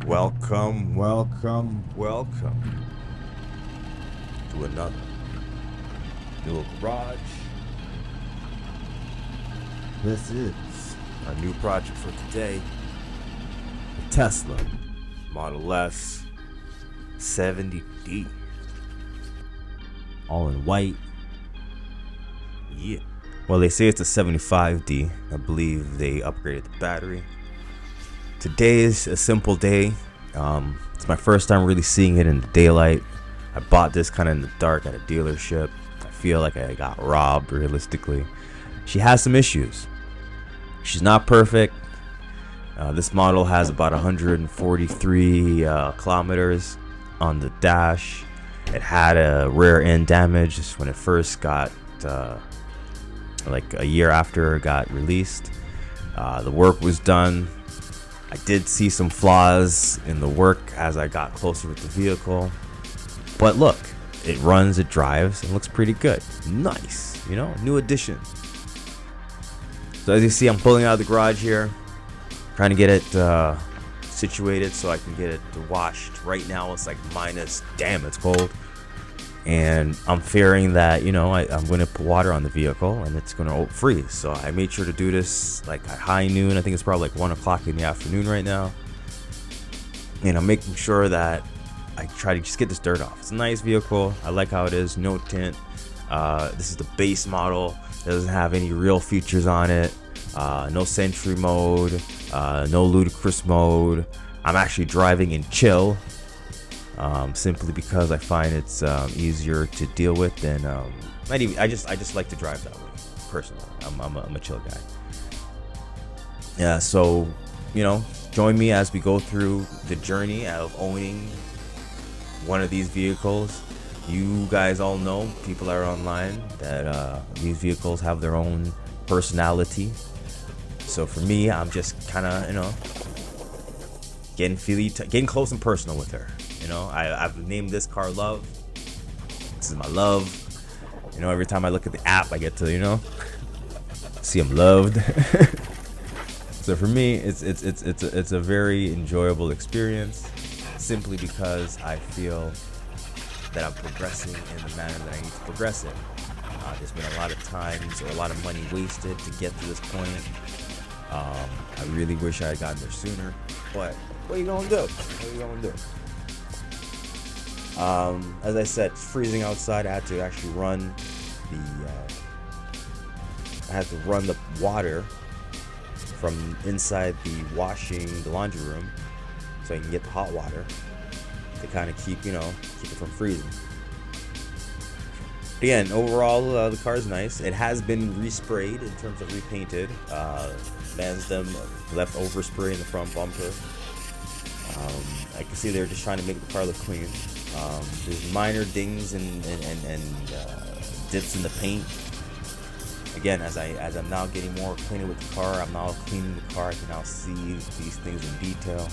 Welcome to another new garage. This is our new project for today. The Tesla Model S 70D. All in white. Yeah. Well, they say it's a 75D. I believe they upgraded the battery. Today is a simple day. It's my first time really seeing it in the daylight. I bought this kind of in the dark at a dealership. I feel like I got robbed, realistically. She has some issues. She's not perfect. This model has about 143 kilometers on the dash. It had a rear end damage just when it first got, like a year after it got released. The work was done. I did see some flaws in the work as I got closer with the vehicle. But look, it runs, it drives, and looks pretty good. Nice, new addition. So as you see, I'm pulling out of the garage here, trying to get it situated so I can get it washed. Right now it's like damn, it's cold. And I'm fearing that, I'm going to put water on the vehicle and it's going to freeze. So I made sure to do this like at high noon. I think it's probably like 1 o'clock in the afternoon right now. And I'm making sure that I try to just get this dirt off. It's a nice vehicle. I like how it is. No tint. This is the base model. It doesn't have any real features on it. No Sentry mode. No Ludicrous mode. I'm actually driving in chill. Simply because I find it's easier to deal with than I just like to drive that way personally. I'm a chill guy. Yeah, so join me as we go through the journey of owning one of these vehicles. You guys all know, people that are online, that these vehicles have their own personality. So for me, I'm just kind of getting close and personal with her. I've named this car Love. This is my love. Every time I look at the app, I get to, see I'm loved. So for me, it's a very enjoyable experience, simply because I feel that I'm progressing in the manner that I need to progress in. There's been a lot of times or a lot of money wasted to get to this point. I really wish I had gotten there sooner, but what are you gonna do? As I said, it's freezing outside. I had to actually run the water from inside the laundry room, so I can get the hot water to kind of keep it from freezing. Again, overall, the car is nice. It has been resprayed in terms of repainted. Mansdam left overspray in the front bumper. I can see they're just trying to make the car look clean. There's minor dings and dips in the paint. Again, as I'm now getting more acquainted with the car, I'm now cleaning the car. I can now see these things in detail.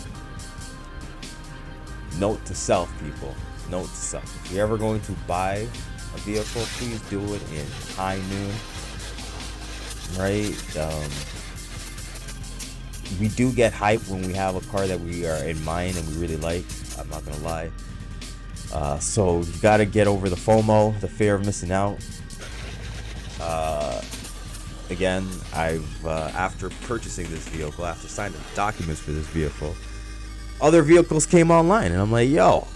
Note to self, people. Note to self. If you're ever going to buy a vehicle, please do it in high noon. Right? We do get hype when we have a car that we are in mind and we really like. I'm not gonna lie. So you gotta get over the FOMO, the fear of missing out. Again, I've after purchasing this vehicle, after signing the documents for this vehicle, other vehicles came online, and I'm like, yo,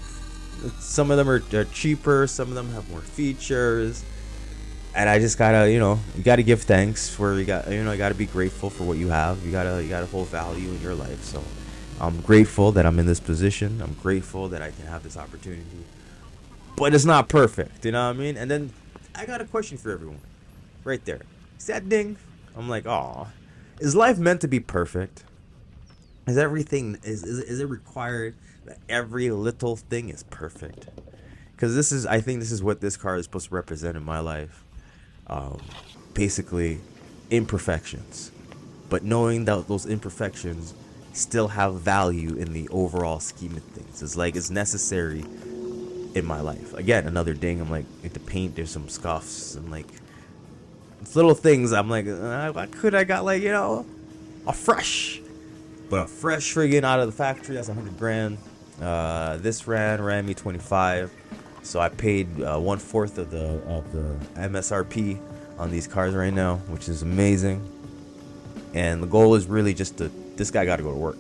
some of them are cheaper, some of them have more features, and I just gotta, you gotta give thanks for you gotta be grateful for what you have. You gotta hold value in your life. So I'm grateful that I'm in this position. I'm grateful that I can have this opportunity. But it's not perfect, you know what I mean? And then I got a question for everyone. Right there. See that ding? I'm like, aw. Is life meant to be perfect? Is everything is it required that every little thing is perfect? Because I think this is what this car is supposed to represent in my life. Basically imperfections. But knowing that those imperfections still have value in the overall scheme of things. It's necessary in my life. Again, another ding. I'm like, the paint, there's some scuffs. I'm like, it's little things. I'm like, why could I got a fresh But a fresh friggin' out of the factory, that's 100 grand. This ran me 25. So I paid 1/4 of the MSRP on these cars right now, which is amazing. And the goal is really just this guy got to go to work.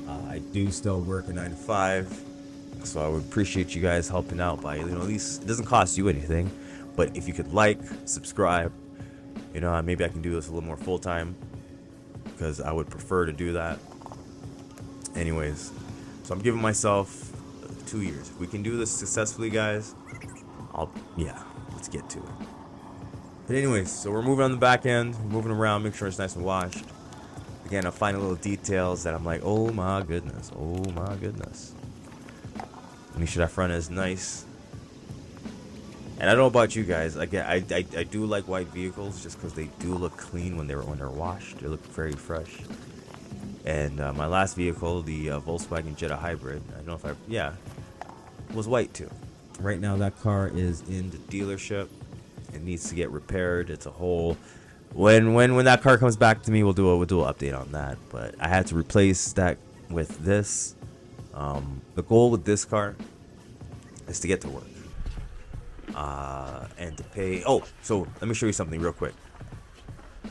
I do still work a 9 to 5, so I would appreciate you guys helping out by, at least, it doesn't cost you anything, but if you could subscribe, maybe I can do this a little more full time, because I would prefer to do that. Anyways, so I'm giving myself 2 years. If we can do this successfully, guys, let's get to it. But anyways, so we're moving on the back end, moving around, make sure it's nice and washed. Again, I'm finding little details that I'm like, oh my goodness. Make sure that front is nice. And I don't know about you guys. Again, I do like white vehicles just because they do look clean when they're washed. They look very fresh. And my last vehicle, the Volkswagen Jetta Hybrid, I don't know if was white too. Right now, that car is in the dealership. It needs to get repaired. It's a whole. When that car comes back to me, we'll do an update on that. But I had to replace that with this. The goal with this car is to get to work. And to pay. Oh, so let me show you something real quick. I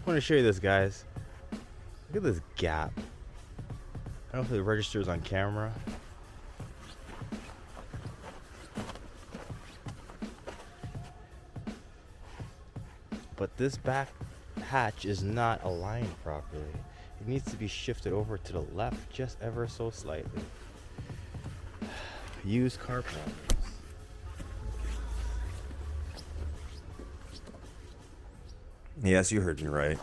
want to show you this, guys. Look at this gap. I don't know if it registers on camera. But this back hatch is not aligned properly. It needs to be shifted over to the left just ever so slightly. Used car problems. Yes, you heard me right.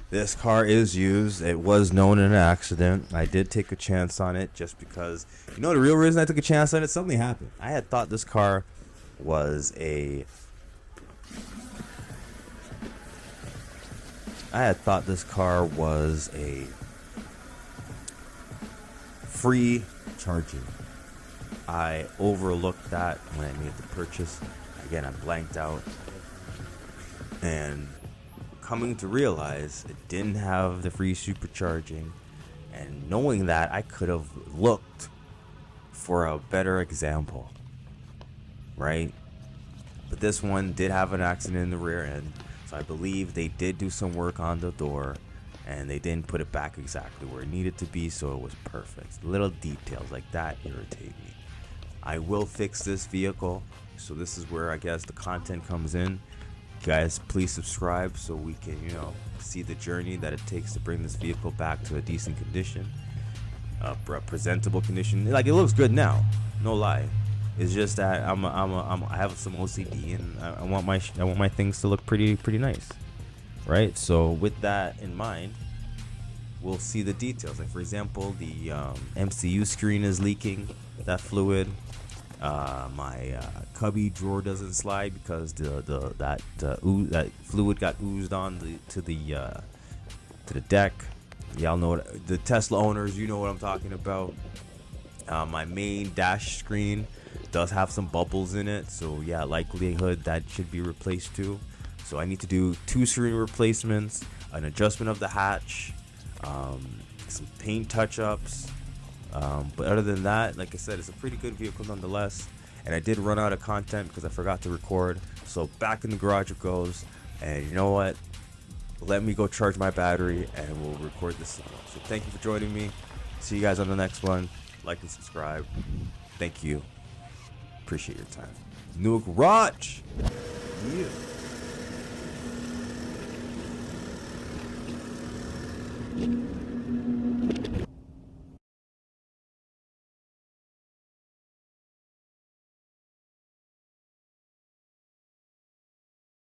This car is used. It was known in an accident. I did take a chance on it just because, the real reason I took a chance on it, something happened. I had thought this car was a free charging. I overlooked that when I made the purchase. Again, I blanked out. And coming to realize it didn't have the free supercharging, and knowing that, I could have looked for a better example, right? But this one did have an accident in the rear end, so I believe they did do some work on the door, and they didn't put it back exactly where it needed to be, so it was perfect. Little details like that irritate me. I will fix this vehicle, so this is where I guess the content comes in. Guys, please subscribe so we can, see the journey that it takes to bring this vehicle back to a decent condition, a presentable condition. Like, it looks good now, no lie. It's just that I have some OCD, and I want my things to look pretty nice, right? So with that in mind, we'll see the details. Like, for example, the MCU screen is leaking that fluid. My cubby drawer doesn't slide because that fluid got oozed on to the deck. Y'all know the Tesla owners, you know what I'm talking about. My main dash screen does have some bubbles in it, so yeah, likelihood that should be replaced too. So I need to do 2 screen replacements, an adjustment of the hatch, some paint touch-ups. But other than that, like I said, it's a pretty good vehicle nonetheless. And I did run out of content because I forgot to record. So back in the garage it goes. And you know what? Let me go charge my battery and we'll record this. So thank you for joining me. See you guys on the next one. Like and subscribe. Thank you. Appreciate your time. New garage. Yeah.